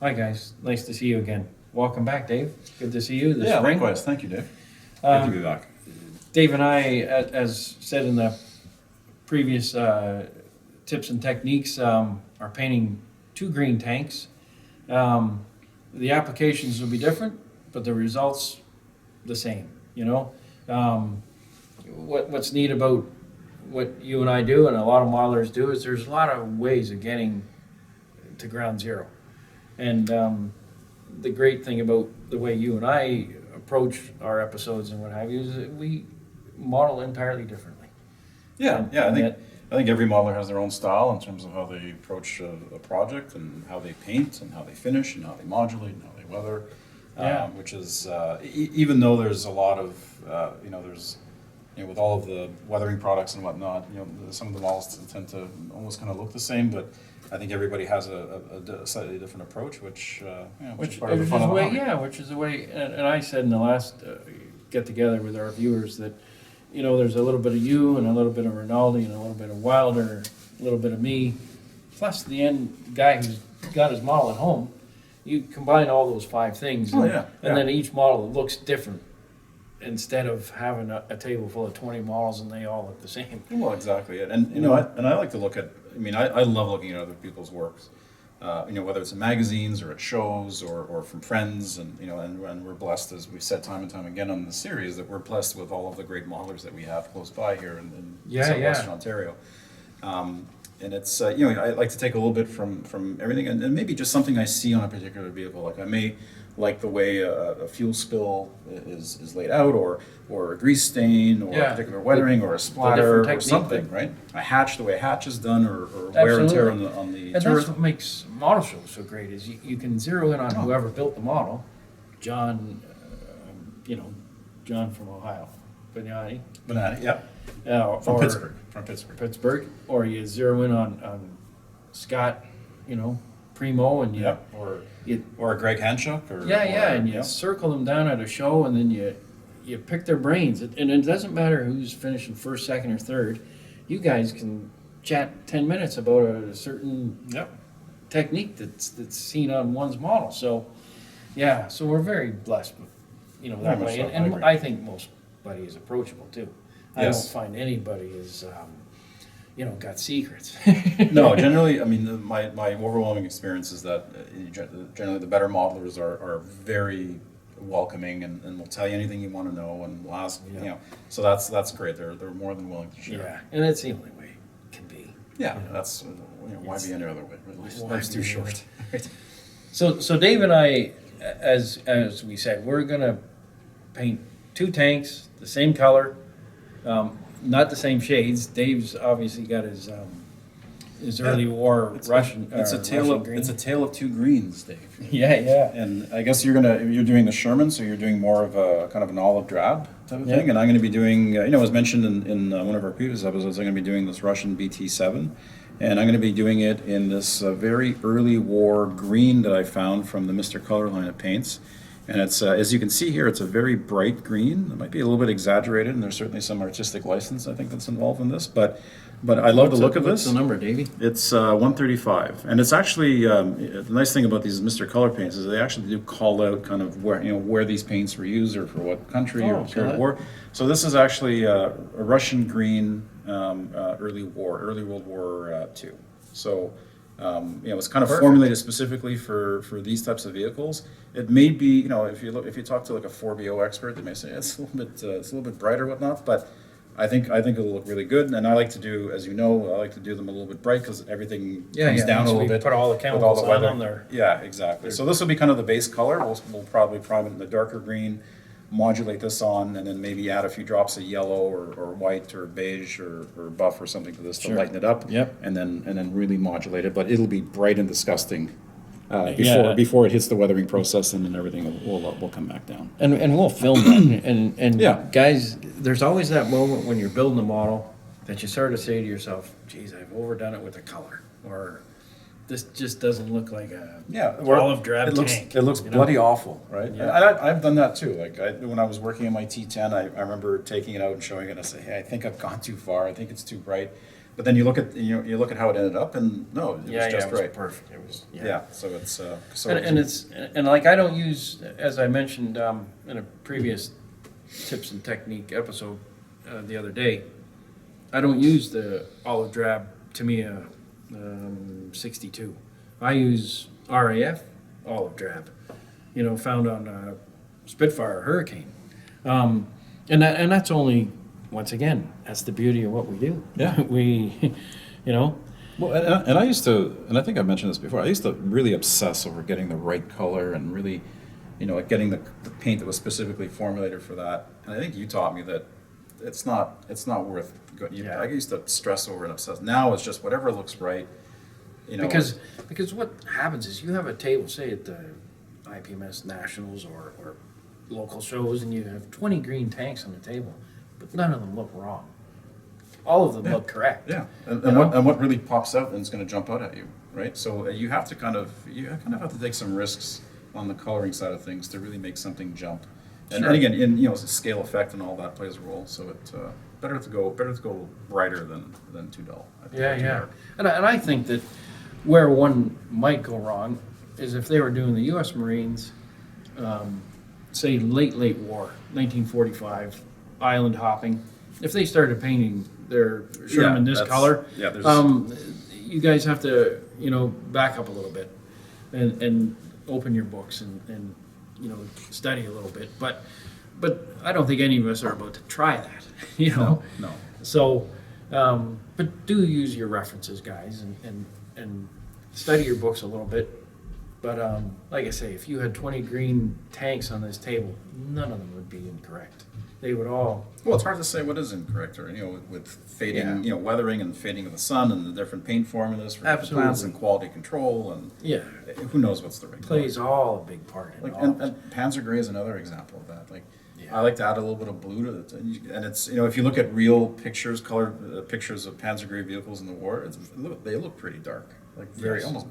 Hi guys, nice to see you again. Welcome back, Dave. Good to see you this Yeah, spring. likewise. Thank you, Dave. Good to be Um, back. Dave and I, as said in the previous tips and techniques, are painting two green tanks. Um, the applications will be different, but the results the same. Um, what's neat about what you and I do, and a lot of modelers do, is there's a lot of ways of getting to ground zero. And the great thing about the way you and I approach our episodes and what have you is that we model entirely differently. Yeah, And- yeah. and that- I think every modeler has their own style in terms of how they approach a project and how they paint and how they finish and how they modulate and how they weather. Yeah. Which is even though there's a lot of with all of the weathering products and whatnot, some of the models tend to almost kind of look the same, but I think everybody has a slightly different approach, which is part of the fun of the hobby. which is the way, and I said in the last get together with our viewers that, there's a little bit of you and a little bit of Rinaldi and a little bit of Wilder, a little bit of me, plus the end guy who's got his model at home. You combine all those five things, Oh, and, yeah, and yeah. then each model looks different. Instead of having a table full of 20 models and they all look the same. Well, exactly. And I like to look at. I love looking at other people's works. Whether it's in magazines or at shows or from friends, and we're blessed, as we've said time and time again on the series, that we're blessed with all of the great modelers that we have close by here in southwestern Ontario. And it's I like to take a little bit from everything, and maybe just something I see on a particular vehicle. Like I may like the way a fuel spill is laid out, or a grease stain, or a particular weathering, or a splatter, or technique something, right? A hatch, the way a hatch is done, or wear and tear on the And that's turret. what makes model shows so great is you can zero in on whoever built the model. John, John from Ohio, Vignani. Banana, yeah. From Or Pittsburgh. From Pittsburgh. Pittsburgh, or you zero in on Scott, Primo, and Yeah. Or a Greg Hanchuk. and you circle them down at a show, and then you pick their brains, and it doesn't matter who's finishing first, second, or third. You guys can chat 10 minutes about a certain technique that's seen on one's model. So we're very blessed, that Very much way, so. I and agree. I think most buddy is approachable too. I don't Yes. find anybody is got secrets. No, generally, my overwhelming experience is that generally the better modelers are very welcoming and will tell you anything you want to know and will ask, so that's great. They're more than willing to share. Yeah, and it's the only way it can be. Yeah, that's why be any other way? Life's too short. So Dave and I, as we said, we're gonna paint two tanks, the same color, not the same shades. Dave's obviously got his early war Russian. It's a tale Russian of green. it's a tale of two greens, Dave. Yeah. And I guess you're doing the Sherman, so you're doing more of a kind of an olive drab type of Yeah. thing. And I'm going to be doing, as mentioned in one of our previous episodes, I'm going to be doing this Russian BT7, and I'm going to be doing it in this very early war green that I found from the Mr. Color line of paints. And it's as you can see here, it's a very bright green. It might be a little bit exaggerated, and there's certainly some artistic license I think that's involved in this, but I love the look of What's this. the number, Davey? It's 135, and it's actually the nice thing about these Mr. Color paints is they actually do call out kind of where these paints were used or for what country or period of war. So this is actually a Russian green, early World War II. So it's kind of formulated specifically for these types of vehicles. It may be if you talk to like a 4BO expert, they may say it's a little bit bright or whatnot, but I think it'll look really good, and I like to do, as you know, I like to do them a little bit bright because everything comes down a little bit. Put all the with chemicals on weather. them there. Yeah, exactly. So this will be kind of the base color. We'll probably prime it in the darker green, modulate this on, and then maybe add a few drops of yellow or white or beige or buff or something to this to lighten it up. Yep. And then really modulate it, but it'll be bright and disgusting. Yeah. Before it hits the weathering process, and then everything will come back down. And we'll film that. And Yeah. guys, there's always that moment when you're building a model that you sort of say to yourself, geez, I've overdone it with the color. Or this just doesn't look like a olive drab tank. It looks bloody awful, right? Yeah. And I've done that too. Like when I was working in my T10, I remember taking it out and showing it. And I say, hey, I think I've gone too far. I think it's too bright. But then you look at, you look at how it ended up, and no, it was just it was right. perfect. It was, Yeah, so it's, and like I don't use, as I mentioned in a previous tips and technique episode the other day, I don't use the olive drab Tamiya 62. I use RAF olive drab, found on Spitfire Hurricane, and that's only, once again, that's the beauty of what we do. Yeah. we, well, and I used to, and I think I mentioned this before, I used to really obsess over getting the right color and really, like getting the paint that was specifically formulated for that. And I think you taught me that it's not worth going. Yeah. I used to stress over and obsess. Now it's just whatever looks right. Because what happens is you have a table, say at the IPMS Nationals or local shows, and you have 20 green tanks on the table, but none of them look wrong. All of them look correct. Yeah, and what really pops out and is going to jump out at you, right? So you have to kind of have to take some risks on the coloring side of things to really make something jump. And, Sure. and again, it's a scale effect and all that plays a role. So it better to go brighter than too dull. Too Yeah. dark. And I think that where one might go wrong is if they were doing the U.S. Marines, say late war, 1945, island hopping. If they started painting their Sherman this color, you guys have to back up a little bit and open your books and study a little bit. But I don't think any of us are about to try that. No. So, but do use your references, guys, and study your books a little bit. But like I say, if you had 20 green tanks on this table, none of them would be incorrect. They would all. Well, it's hard to say what is incorrect, or with fading, weathering and fading of the sun, and the different paint formulas for different plants and quality control, and who knows what's the right plays all a big part in all. And Panzer Gray is another example of that. Like, I like to add a little bit of blue to it, and it's if you look at real pictures, color pictures of Panzer Gray vehicles in the war, they look pretty dark, like very almost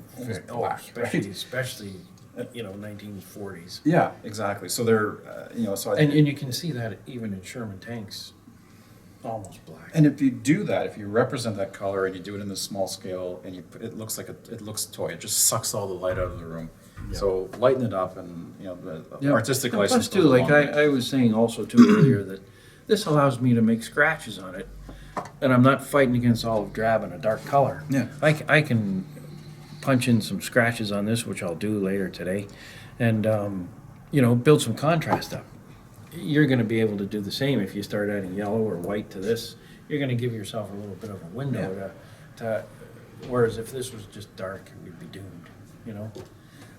black, especially 1940s. Yeah, exactly. So they're so and you can see that even in Sherman tanks, almost black. And if you do that, if you represent that color and you do it in this small scale, and it looks toy. It just sucks all the light out of the room. Yep. So lighten it up, and the artistic license. Plus too, like I was saying also too earlier, that this allows me to make scratches on it, and I'm not fighting against olive drab and a dark color. Yeah, I can punch in some scratches on this, which I'll do later today, and build some contrast up. You're going to be able to do the same if you start adding yellow or white to this. You're going to give yourself a little bit of a window to whereas if this was just dark, we'd be doomed.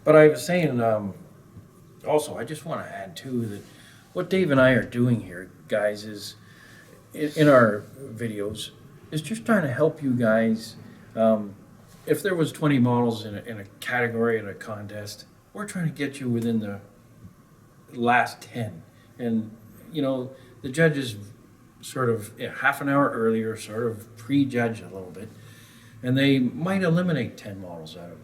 But I was saying also, I just want to add too that what Dave and I are doing here, guys, is in our videos is just trying to help you guys. If there was 20 models in a category in a contest, we're trying to get you within the last 10. And, the judges sort of half an hour earlier sort of prejudge a little bit. And they might eliminate 10 models out of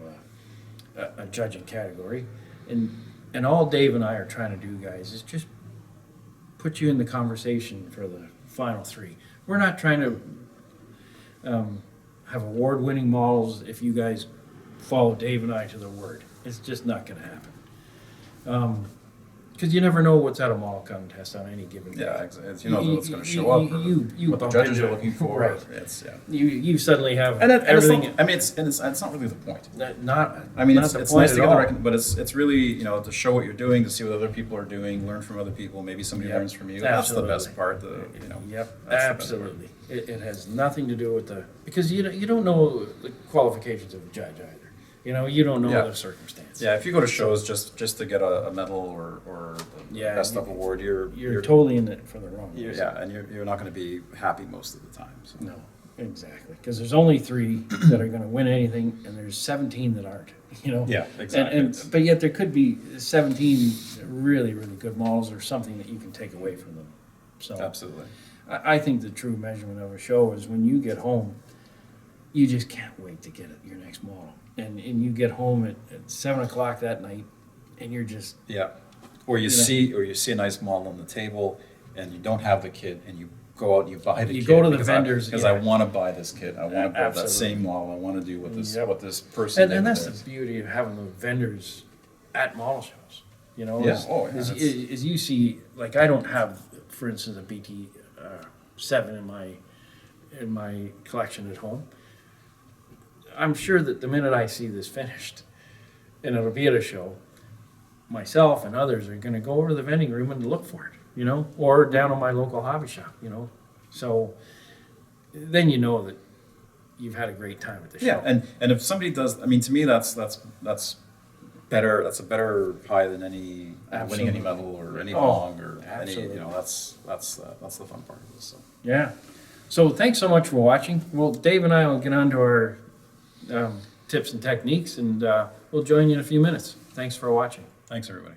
a judging category. And all Dave and I are trying to do, guys, is just put you in the conversation for the final 3. We're not trying to have award-winning models if you guys follow Dave and I to the word. It's just not going to happen. Because you never know what's at a model contest on any given day. Yeah, exactly. You know what's going to show up, or what the judges are looking for. Right. You suddenly have everything. It's not really the point. It's nice to get the recognition, but it's really to show what you're doing, to see what other people are doing, learn from other people. Maybe somebody learns from you. Absolutely. That's the best part. Yep, absolutely. It has nothing to do with because you don't know the qualifications of a judge either. You don't know the circumstance. Yeah, if you go to shows just to get a medal or the best of award, you're totally in it for the wrong reason. Yeah, and you're not going to be happy most of the time. So. No, exactly. Because there's only 3 that are going to win anything, and there's 17 that aren't. Yeah, exactly. But yet there could be 17 really, really good models or something that you can take away from them. So absolutely. I think the true measurement of a show is when you get home, you just can't wait to get your next model. And you get home at 7 o'clock that night, and you're just or you see a nice model on the table, and you don't have the kit, and you go out and you buy the You kit. go to the vendors, Because I yeah. want to buy this kit. I want to build that Absolutely. same model. I want to do what this, Yep. what this person did And with that's it. the beauty of having the vendors at model shows, you know? Yeah. is- Oh, yeah, is- that's- is you see, like, I don't have, for instance, a BT 7 in my collection at home. I'm sure that the minute I see this finished, and it'll be at a show, myself and others are gonna go over to the vending room and look for it, you know, or down at my local hobby shop, you know? So then you know that you've had a great time at the show. Yeah, and if somebody does, I mean, to me, that's better. That's a better pie than any winning any Absolutely. medal or any Oh, bong or any. absolutely. You know, that's the fun part of this. So. Yeah. So thanks so much for watching. Well, Dave and I will get on to our tips and techniques, and we'll join you in a few minutes. Thanks for watching. Thanks, everybody.